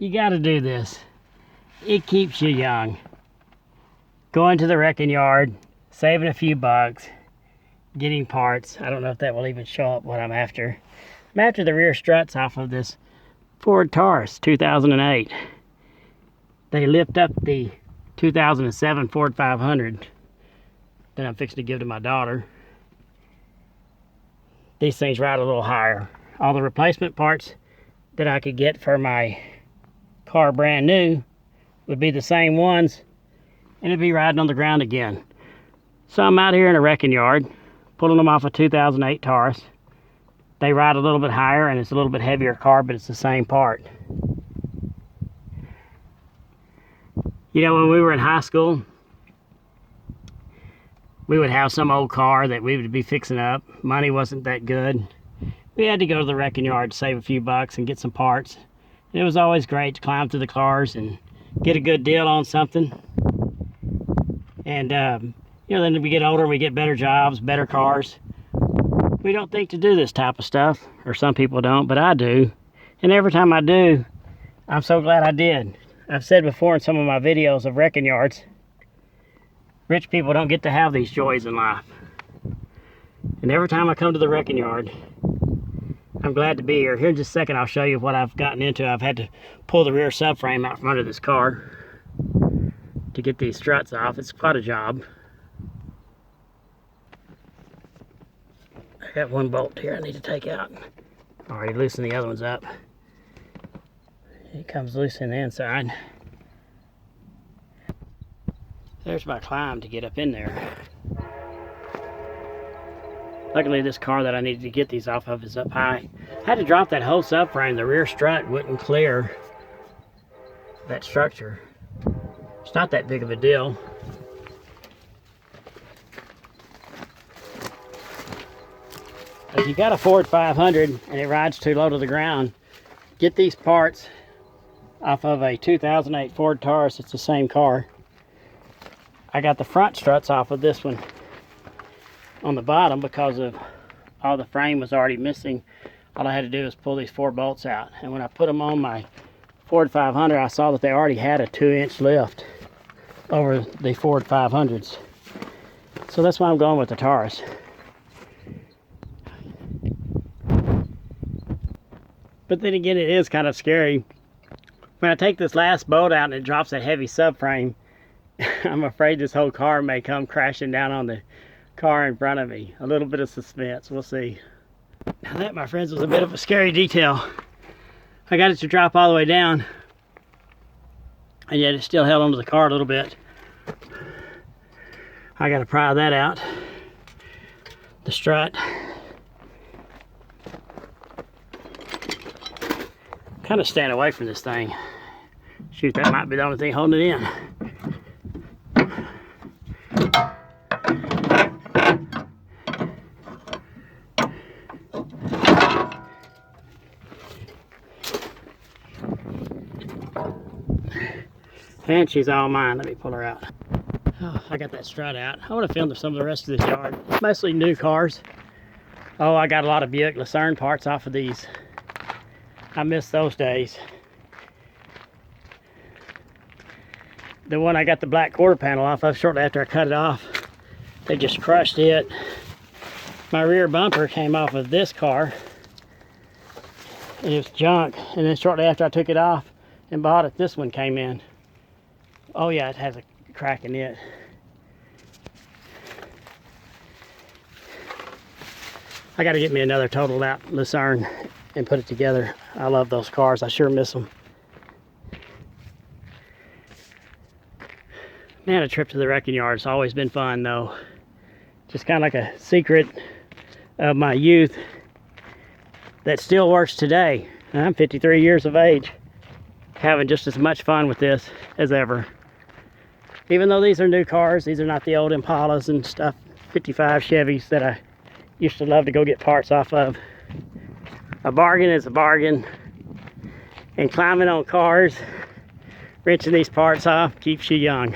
You got to do this. It keeps you young. Going to the wrecking yard, saving a few bucks, getting parts. I don't know if that will even show up what I'm after. I'm after the rear struts off of this Ford Taurus 2008. They lift up the 2007 Ford 500 that I'm fixing to give to my daughter. These things ride a little higher. All the replacement parts that I could get for my car brand new would be the same ones, and it'd be riding on the ground again. So I'm out here in a wrecking yard pulling them off a 2008 Taurus. They ride a little bit higher and it's a little bit heavier car, but it's the same part. You know, when we were in high school, we would have some old car that we would be fixing up. Money wasn't that good. We had to go to the wrecking yard to save a few bucks and get some parts. And it was always great to climb through the cars and get a good deal on something. And you know, then we get older, we get better jobs, better cars. We don't think to do this type of stuff, or some people don't, but I do. And every time I do, I'm so glad I did. I've said before in some of my videos of wrecking yards, rich people don't get to have these joys in life. And every time I come to the wrecking yard, I'm glad to be here. Here in just a second, I'll show you what I've gotten into. I've had to pull the rear subframe out from under this car to get these struts off. It's quite a job. I got one bolt here I need to take out. Already loosened the other ones up. It comes loose in the inside. There's my climb to get up in there. Luckily this car that I needed to get these off of is up high. I had to drop that whole subframe. The rear strut wouldn't clear that structure. It's not that big of a deal. If you got a Ford 500 and it rides too low to the ground, get these parts off of a 2008 Ford Taurus. It's the same car. I got the front struts off of this one on the bottom because of all the frame was already missing. All I had to do was pull these 4 bolts out. And when I put them on my Ford 500, I saw that they already had a 2-inch lift over the Ford 500s. So that's why I'm going with the Taurus. But then again, it is kind of scary. When I take this last bolt out and it drops that heavy subframe, I'm afraid this whole car may come crashing down on the car in front of me. A little bit of suspense, we'll see. Now that, my friends, was a bit of a scary detail. I got it to drop all the way down, and yet it still held onto the car a little bit. I got to pry that out. The strut. Kind of staying away from this thing. Shoot, that might be the only thing holding it in. And she's all mine. Let me pull her out. Oh, I got that strut out. I want to film some of the rest of this yard. It's mostly new cars. Oh, I got a lot of Buick Lucerne parts off of these. I miss those days. The one I got the black quarter panel off of shortly after I cut it off, they just crushed it. My rear bumper came off of this car, and it was junk. And then shortly after I took it off and bought it, this one came in. Oh yeah, it has a crack in it. I got to get me another totaled out Lucerne and put it together. I love those cars. I sure miss them. Man, a trip to the wrecking yard has always been fun though. Just kind of like a secret of my youth that still works today. I'm 53 years of age, having just as much fun with this as ever. Even though these are new cars, these are not the old Impalas and stuff, 55 Chevys that I used to love to go get parts off of. A bargain is a bargain, and climbing on cars, wrenching these parts off, keeps you young.